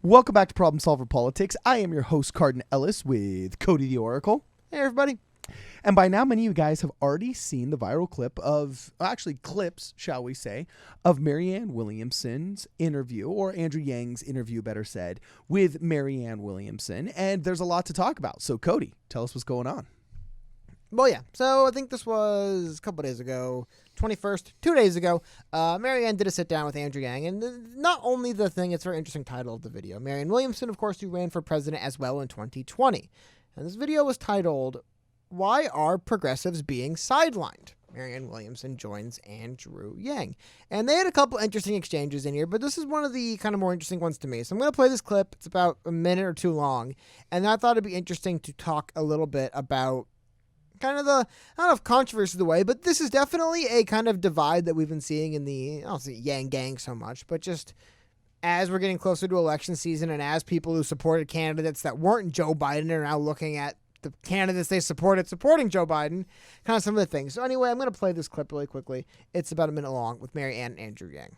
Welcome back to Problem Solver Politics. I am your host, Cardin Ellis, with Cody the Oracle. Hey, everybody. And by now, many of you guys have already seen the viral clip clips, shall we say, of Marianne Williamson's interview, or Andrew Yang's interview, better said, with Marianne Williamson. And there's a lot to talk about. So, Cody, tell us what's going on. Well, yeah. So I think this was a couple days ago, 21st, 2 days ago. Marianne did a sit down with Andrew Yang, and not only the thing, it's a very interesting title of the video. Marianne Williamson, of course, who ran for president as well in 2020. And this video was titled, "Why Are Progressives Being Sidelined?" Marianne Williamson joins Andrew Yang. And they had a couple interesting exchanges in here, but this is one of the kind of more interesting ones to me. So I'm going to play this clip. It's about a minute or two long. And I thought it'd be interesting to talk a little bit about kind of the, I don't know if controversy is the way, but this is definitely a kind of divide that we've been seeing in the, I don't say Yang gang so much, but just as we're getting closer to election season and as people who supported candidates that weren't Joe Biden are now looking at the candidates they supported supporting Joe Biden, kind of some of the things. So anyway, I'm going to play this clip really quickly. It's about a minute long with Marianne and Andrew Yang.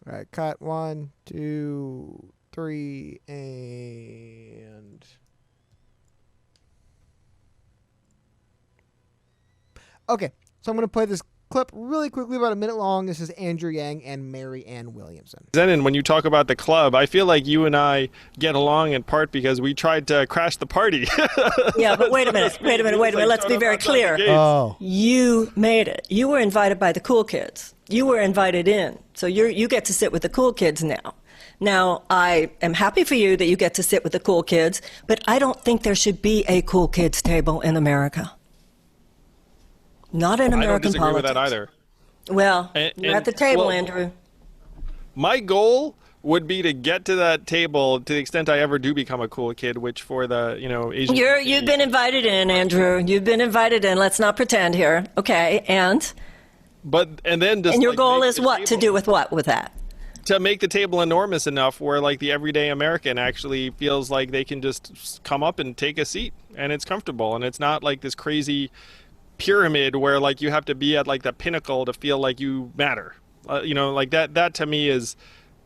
All right, cut 1, 2, 3, and... Okay, so I'm going to play this clip really quickly, about a minute long. This is Andrew Yang and Marianne Williamson. Zenon, when you talk about the club, I feel like you and I get along in part because we tried to crash the party. Yeah, but wait a minute. Let's be very clear. Oh. You made it. You were invited by the cool kids. You were invited in. So you get to sit with the cool kids now. Now, I am happy for you that you get to sit with the cool kids, but I don't think there should be a cool kids table in America. Not in American I don't disagree politics. with that either. Well, you're at the table, Andrew. My goal would be to get to that table to the extent I ever do become a cool kid, which for the, Asian... You've been invited in, Andrew. You've been invited in. Let's not pretend here. Okay, and your goal is what? To do with what with that? To make the table enormous enough where, like, the everyday American actually feels like they can just come up and take a seat, and it's comfortable, and it's not like this crazy pyramid where, like, you have to be at, like, the pinnacle to feel like you matter. Like that to me is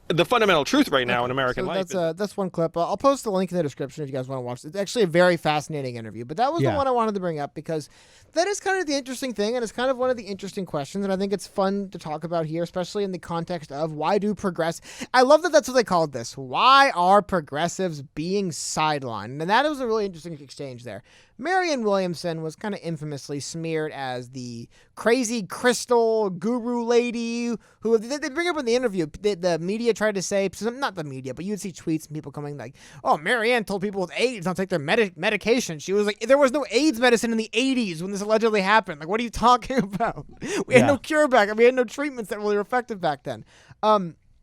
the fundamental truth right now in American life. That's one clip. I'll post the link in the description if you guys want to watch it. It's actually a very fascinating interview, but that was the one I wanted to bring up because that is kind of the interesting thing, and it's kind of one of the interesting questions, and I think it's fun to talk about here, especially in the context of why do I love that that's what they called this. Why are progressives being sidelined? And that was a really interesting exchange there. Marianne Williamson was kind of infamously smeared as the crazy crystal guru lady who they bring up in the interview. The media tried to say, not the media, but you'd see tweets and people coming like, "Oh, Marianne told people with AIDS not to take their medication." She was like, there was no AIDS medicine in the 80s when this allegedly happened. Like, what are you talking about? We had no cure back. We had no treatments that really were effective back then.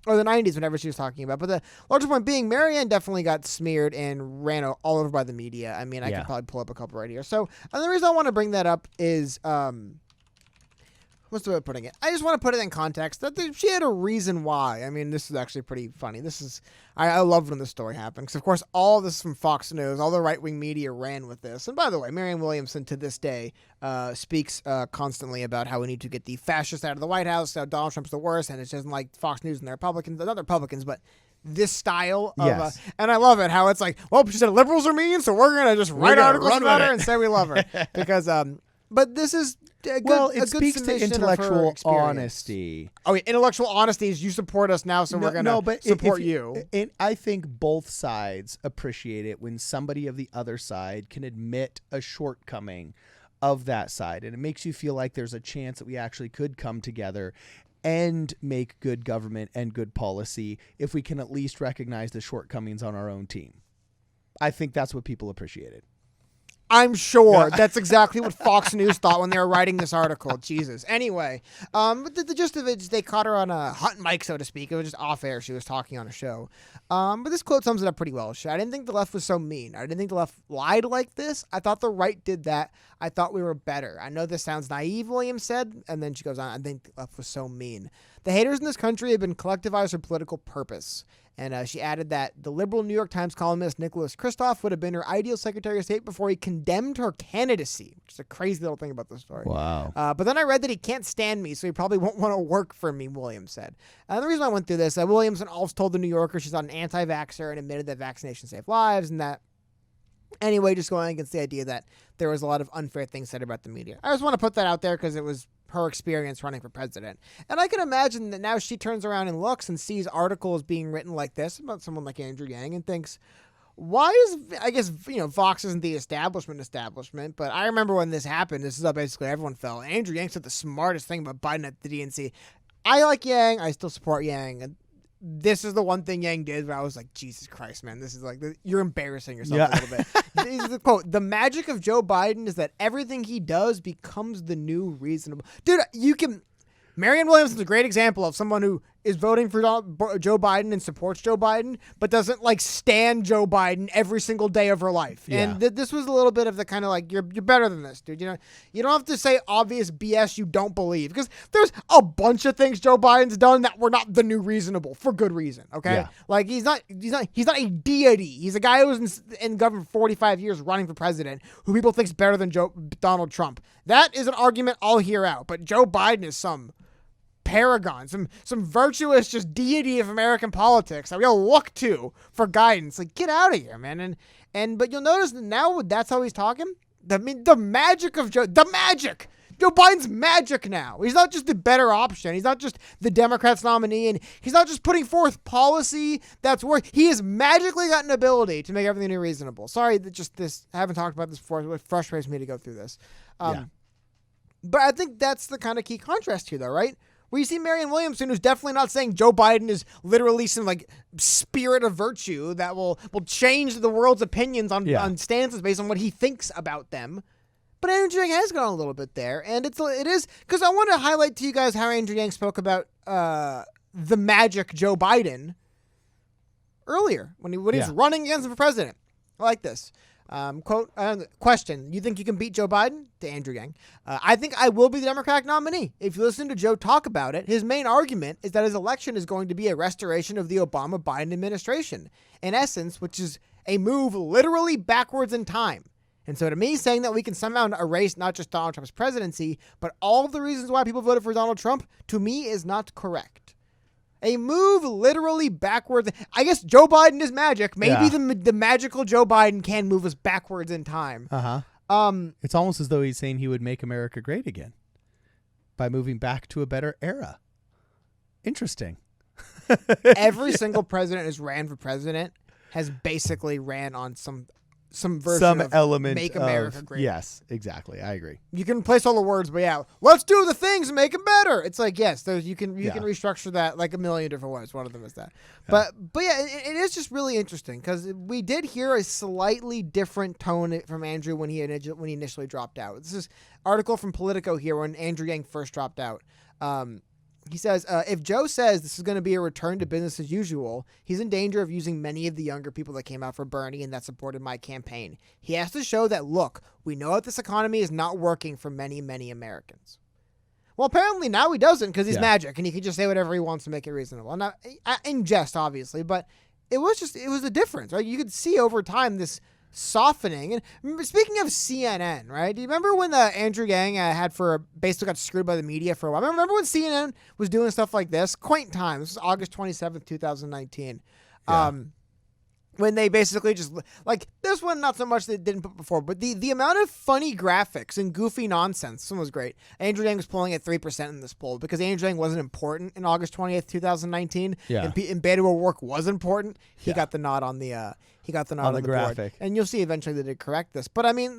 Or the 90s, whenever she was talking about. But the larger point being, Marianne definitely got smeared and ran all over by the media. I mean, I could probably pull up a couple right here. So, and the reason I want to bring that up is, what's the way of putting it? I just want to put it in context that she had a reason why. I mean, this is actually pretty funny. I love when this story happened because, of course, all this from Fox News, all the right-wing media ran with this. And by the way, Marianne Williamson to this day speaks constantly about how we need to get the fascists out of the White House, how Donald Trump's the worst, and it doesn't like Fox News and the Republicans, not the Republicans, but this style of, and I love it, how it's like, well, she said liberals are mean, so we're going to just write articles about her and say we love her. Because, but this is it speaks to intellectual honesty. Oh, yeah, intellectual honesty is you support us now, so we're going to support you. I think both sides appreciate it when somebody of the other side can admit a shortcoming of that side, and it makes you feel like there's a chance that we actually could come together and make good government and good policy if we can at least recognize the shortcomings on our own team. I think that's what people appreciated. I'm sure that's exactly what Fox News thought when they were writing this article. Jesus. Anyway, but the gist of it is they caught her on a hot mic, so to speak. It was just off air. She was talking on a show. But this quote sums it up pretty well. I didn't think the left was so mean. I didn't think the left lied like this. I thought the right did that. I thought we were better. I know this sounds naive, William said. And then she goes on, I think the left was so mean. The haters in this country have been collectivized for political purpose. And she added that the liberal New York Times columnist Nicholas Kristof would have been her ideal Secretary of State before he condemned her candidacy, which is a crazy little thing about the story. Wow. But then I read that he can't stand me, so he probably won't want to work for me, Williams said. The reason I went through this, Williamson also told the New Yorker she's not an anti-vaxxer and admitted that vaccinations save lives and that, anyway, just going against the idea that there was a lot of unfair things said about the media. I just want to put that out there because it was her experience running for president. And I can imagine that now she turns around and looks and sees articles being written like this about someone like Andrew Yang and thinks, why is, I guess, Fox isn't the establishment, but I remember when this happened, this is how basically everyone felt. Andrew Yang said the smartest thing about Biden at the DNC. I like Yang. I still support Yang. And this is the one thing Yang did where I was like, Jesus Christ, man, this is like, you're embarrassing yourself a little bit. This is the quote. The magic of Joe Biden is that everything he does becomes the new reasonable. Dude, Marianne Williamson's a great example of someone who is voting for Joe Biden and supports Joe Biden, but doesn't stand Joe Biden every single day of her life. Yeah. And this was a little bit of the kind of you're better than this, dude. You don't have to say obvious BS you don't believe, because there's a bunch of things Joe Biden's done that were not the new reasonable for good reason. Okay, he's not a deity. He's a guy who was in government for 45 years running for president, who people think's better than Donald Trump. That is an argument I'll hear out. But Joe Biden is some paragon, some virtuous just deity of American politics that we all look to for guidance. Get out of here, man. But you'll notice that now that's how he's talking. The magic of Joe Biden's magic now. He's not just the better option. He's not just the Democrats' nominee, and he's not just putting forth policy that's he has magically got an ability to make everything reasonable. Sorry that I haven't talked about this before. It frustrates me to go through this. But I think that's the kind of key contrast here, though, right? Where you see Marianne Williamson, who's definitely not saying Joe Biden is literally some spirit of virtue that will change the world's opinions on stances based on what he thinks about them. But Andrew Yang has gone a little bit there, and it is because I want to highlight to you guys how Andrew Yang spoke about the magic Joe Biden earlier when he was running against him for president. I like this. Quote, question, you think you can beat Joe Biden? To Andrew Yang. I think I will be the Democratic nominee. If you listen to Joe talk about it, his main argument is that his election is going to be a restoration of the Obama-Biden administration. In essence, which is a move literally backwards in time. And so to me, saying that we can somehow erase not just Donald Trump's presidency, but all the reasons why people voted for Donald Trump, to me is not correct. A move literally backwards. I guess Joe Biden is magic. Maybe the magical Joe Biden can move us backwards in time. It's almost as though he's saying he would make America great again by moving back to a better era. Interesting. Every single president who's ran for president has basically ran on some version of element make America great. Yes, exactly. I agree. You can place all the words, but let's do the things and make them better. It's yes, you can restructure that a million different ways. One of them is that. Yeah. But it is just really interesting because we did hear a slightly different tone from Andrew when he initially dropped out. This is article from Politico here when Andrew Yang first dropped out. He says, if Joe says this is going to be a return to business as usual, he's in danger of using many of the younger people that came out for Bernie and that supported my campaign. He has to show that, look, we know that this economy is not working for many, many Americans. Well, apparently now he doesn't because he's magic and he can just say whatever he wants to make it reasonable. Not in jest, obviously, but it was a difference, right? You could see over time this softening. And speaking of CNN, right? Do you remember when Andrew Yang basically got screwed by the media for a while? Remember when CNN was doing stuff like this? Quaint time. This was August 27th, 2019. When they basically just this one, not so much they didn't put before, but the amount of funny graphics and goofy nonsense. This one was great. Andrew Yang was polling at 3% in this poll because Andrew Yang wasn't important in August 20th, 2019. Yeah. And Beto O'Rourke was important. He got the nod on the graphic, board. And you'll see eventually that they correct this. But I mean,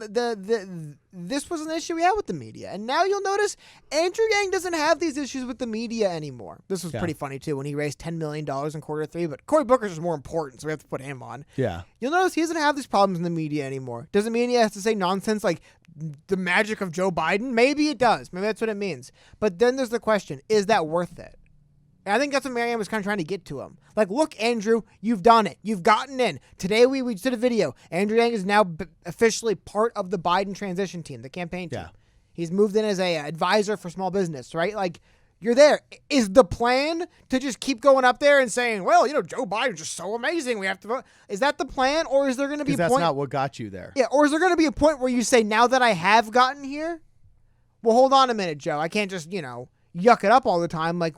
this was an issue we had with the media, and now you'll notice Andrew Yang doesn't have these issues with the media anymore. This was pretty funny too when he raised $10 million in quarter three, but Cory Booker's is more important, so we have to put him on. Yeah, you'll notice he doesn't have these problems in the media anymore. Doesn't mean he has to say nonsense like the magic of Joe Biden. Maybe it does. Maybe that's what it means. But then there's the question: is that worth it? And I think that's what Marianne was kind of trying to get to him. Look, Andrew, you've done it. You've gotten in. Today we did a video. Andrew Yang is now officially part of the Biden transition team, the campaign team. Yeah. He's moved in as a advisor for small business, right? You're there. Is the plan to just keep going up there and saying, well, Joe Biden's just so amazing, we have to vote? Is that the plan, or is there going to be a point? Because that's not what got you there. Yeah, or is there going to be a point where you say, now that I have gotten here, well, hold on a minute, Joe. I can't just, yuck it up all the time. Like,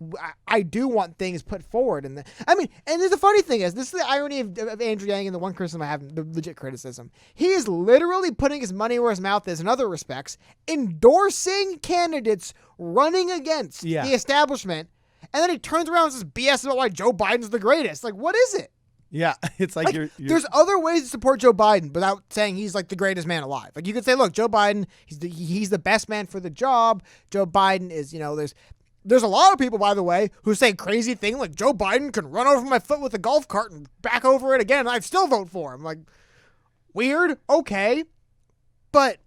I do want things put forward. And there's the funny thing is, this is the irony of Andrew Yang, and the one criticism I have, the legit criticism. He is literally putting his money where his mouth is in other respects, endorsing candidates running against the establishment, and then he turns around and says BS about why Joe Biden's the greatest. Like, what is it? Yeah, it's like you're there's other ways to support Joe Biden without saying he's like the greatest man alive. Like, you could say, look, Joe Biden, he's the best man for the job. Joe Biden is, there's a lot of people, by the way, who say crazy thing like Joe Biden can run over my foot with a golf cart and back over it again, and I'd still vote for him. Like, weird, okay, but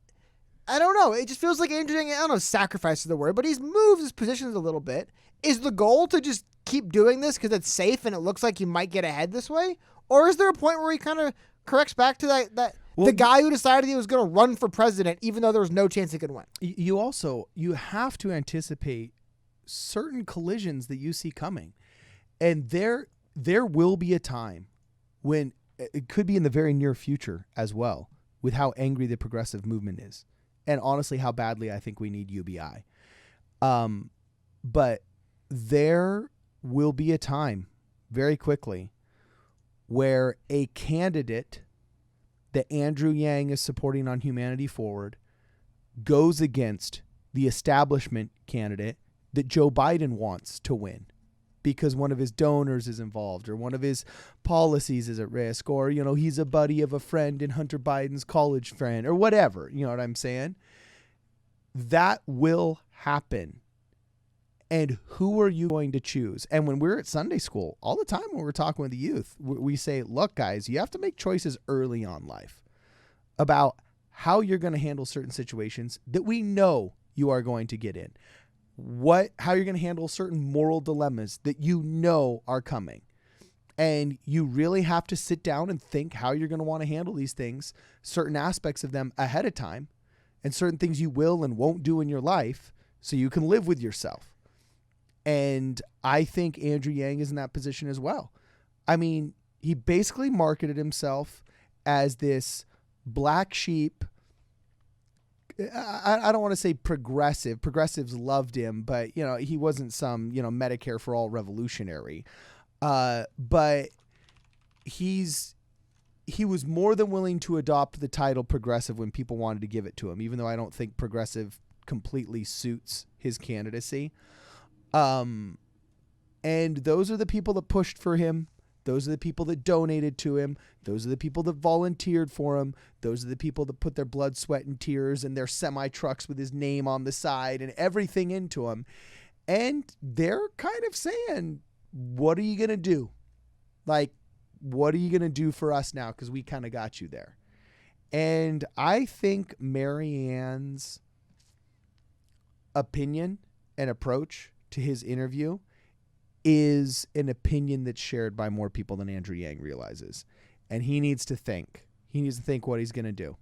I don't know. It just feels like Andrew Yang, I don't know if sacrifice is the word, but he's moved his positions a little bit. Is the goal to just keep doing this because it's safe and it looks like you might get ahead this way? Or is there a point where he kind of corrects back to the guy who decided he was going to run for president even though there was no chance he could win? You have to anticipate certain collisions that you see coming. And there will be a time when, it could be in the very near future as well, with how angry the progressive movement is. And honestly, how badly I think we need UBI. But there will be a time very quickly where a candidate that Andrew Yang is supporting on Humanity Forward goes against the establishment candidate that Joe Biden wants to win because one of his donors is involved or one of his policies is at risk, or, he's a buddy of a friend in Hunter Biden's college friend or whatever. You know what I'm saying? That will happen. And who are you going to choose? And when we're at Sunday school, all the time when we're talking with the youth, we say, look, guys, you have to make choices early on life about how you're going to handle certain situations that we know you are going to get in. How you're going to handle certain moral dilemmas that you know are coming. And you really have to sit down and think how you're going to want to handle these things, certain aspects of them ahead of time, and certain things you will and won't do in your life so you can live with yourself. And I think Andrew Yang is in that position as well. I mean, he basically marketed himself as this black sheep. I don't want to say progressive. Progressives loved him, but, he wasn't some, Medicare for all revolutionary. But he was more than willing to adopt the title progressive when people wanted to give it to him, even though I don't think progressive completely suits his candidacy. And those are the people that pushed for him. Those are the people that donated to him. Those are the people that volunteered for him. Those are the people that put their blood, sweat, and tears and their semi-trucks with his name on the side and everything into him. And they're kind of saying, what are you going to do? Like, what are you going to do for us now? Because we kind of got you there. And I think Marianne's opinion and approach to his interview is an opinion that's shared by more people than Andrew Yang realizes. And he needs to think. He needs to think what he's going to do.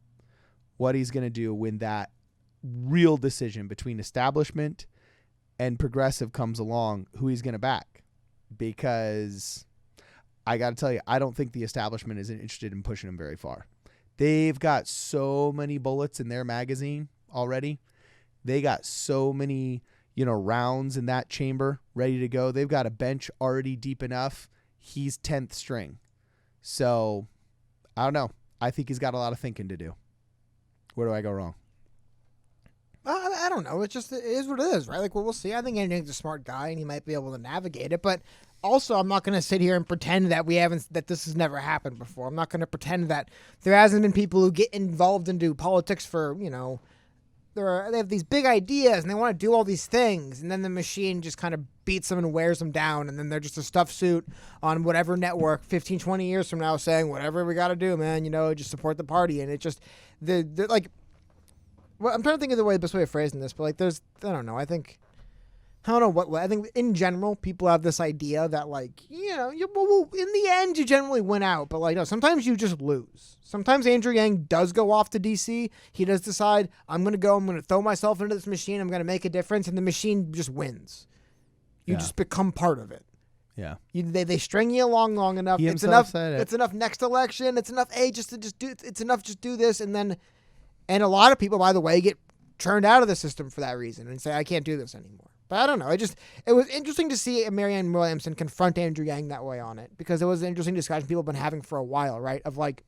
What he's going to do when that real decision between establishment and progressive comes along, who he's going to back. Because I got to tell you, I don't think the establishment is interested in pushing him very far. They've got so many bullets in their magazine already. They got so many, rounds in that chamber ready to go. They've got a bench already deep enough. He's 10th string. So, I don't know. I think he's got a lot of thinking to do. Where do I go wrong? I don't know. It is what it is, right? Like, well, we'll see. I think Andy's a smart guy and he might be able to navigate it. But also, I'm not going to sit here and pretend that that this has never happened before. I'm not going to pretend that there hasn't been people who get involved into politics for, they have these big ideas and they want to do all these things, and then the machine just kind of beats them and wears them down, and then they're just a stuffed suit on whatever network 15, 20 years from now saying, whatever we got to do, man, just support the party. And it just, they're like, well, I'm trying to think of the best way of phrasing this, but like I don't know what, I think in general, people have this idea that like, in the end, you generally win out, but like, no, sometimes you just lose. Sometimes Andrew Yang does go off to DC. He does decide, I'm going to throw myself into this machine. I'm going to make a difference. And the machine just wins. You just become part of it. Yeah. They string you along long enough. He It's himself enough. said it. It's enough next election. It's enough. Hey, just do. It's enough. Just do this, and a lot of people, by the way, get turned out of the system for that reason and say, I can't do this anymore. But I don't know. It was interesting to see Marianne Williamson confront Andrew Yang that way on it, because it was an interesting discussion people have been having for a while, right? Of like,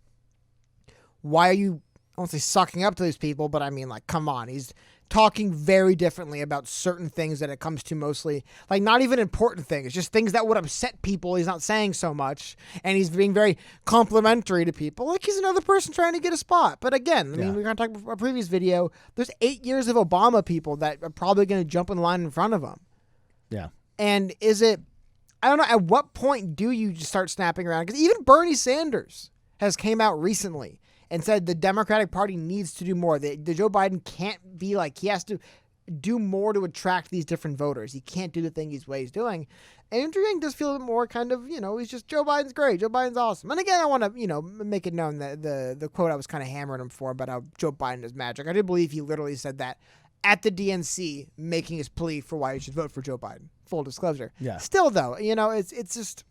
why are you, I won't say sucking up to these people, but I mean, like, come on. He's talking very differently about certain things that it comes to, mostly like not even important things, just things that would upset people. He's not saying so much, and he's being very complimentary to people, like he's another person trying to get a spot. But again, I mean, we're going to talk about a previous video. There's 8 years of Obama people that are probably going to jump in line in front of him. Yeah. And I don't know, at what point do you just start snapping around? Because even Bernie Sanders has came out recently and said the Democratic Party needs to do more. The Joe Biden can't be like, he has to do more to attract these different voters. He can't do the thing he's doing. Andrew Yang does feel a bit more kind of, he's just, Joe Biden's great. Joe Biden's awesome. And again, I want to, make it known that the quote I was kind of hammering him for about how Joe Biden is magic. I do believe he literally said that at the DNC, making his plea for why you should vote for Joe Biden. Full disclosure. Yeah. Still, though, it's just...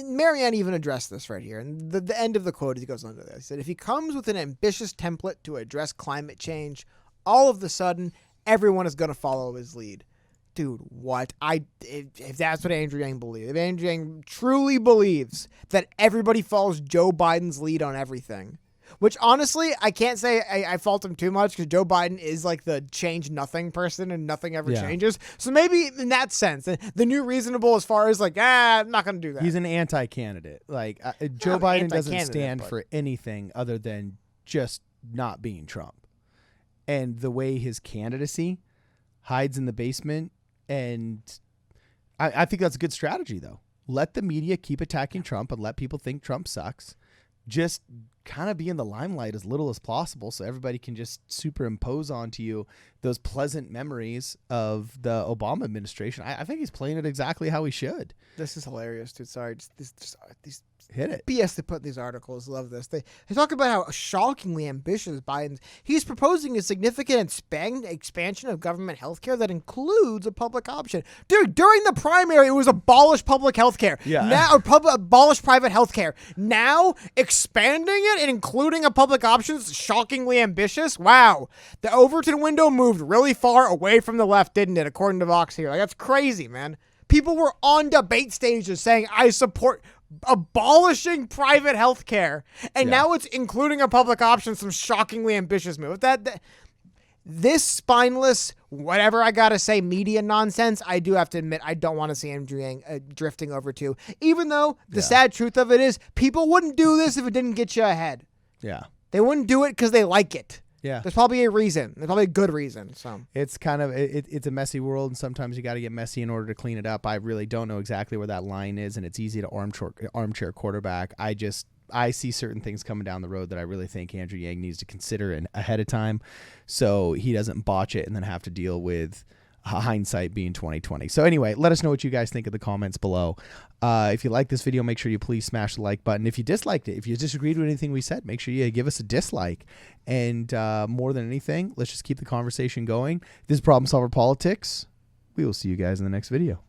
Marianne even addressed this right here. And the end of the quote, he goes on to this. He said, if he comes with an ambitious template to address climate change, all of the sudden, everyone is going to follow his lead. Dude, what? If that's what Andrew Yang believes, if Andrew Yang truly believes that everybody follows Joe Biden's lead on everything, which honestly, I can't say I fault him too much, because Joe Biden is like the change nothing person and nothing ever changes. So maybe in that sense, the new reasonable as far as like, I'm not going to do that. He's an anti-candidate. Like Joe Biden doesn't stand for anything other than just not being Trump. And the way his candidacy hides in the basement, and I think that's a good strategy, though. Let the media keep attacking Trump and let people think Trump sucks. Just kind of be in the limelight as little as possible so everybody can just superimpose onto you those pleasant memories of the Obama administration. I think he's playing it exactly how he should. This is hilarious, dude. Sorry. These hit it. BS they put in these articles. Love this. They talk about how shockingly ambitious he's proposing a significant expansion of government health care that includes a public option. Dude, during the primary, it was abolish public health care. Yeah. Now, abolish private health care. Now, expanding it and including a public option is shockingly ambitious. Wow. The Overton window moved really far away from the left, didn't it? According to Vox here. Like, that's crazy, man. People were on debate stages saying, I support abolishing private health care. And now it's including a public option, some shockingly ambitious move. This spineless, whatever I gotta say, media nonsense, I do have to admit, I don't want to see Andrew Yang drifting over to. Even though the sad truth of it is, people wouldn't do this if it didn't get you ahead. Yeah. They wouldn't do it because they like it. Yeah. There's probably a reason. There's probably a good reason. So it's kind of it's a messy world, and sometimes you got to get messy in order to clean it up. I really don't know exactly where that line is, and it's easy to armchair quarterback. I see certain things coming down the road that I really think Andrew Yang needs to consider ahead of time, so he doesn't botch it and then have to deal with hindsight being 2020. So anyway, let us know what you guys think in the comments below. If you like this video, make sure you please smash the like button. If you disliked it, if you disagreed with anything we said, make sure you give us a dislike. And more than anything, let's just keep the conversation going. This is Problem Solver Politics. We will see you guys in the next video.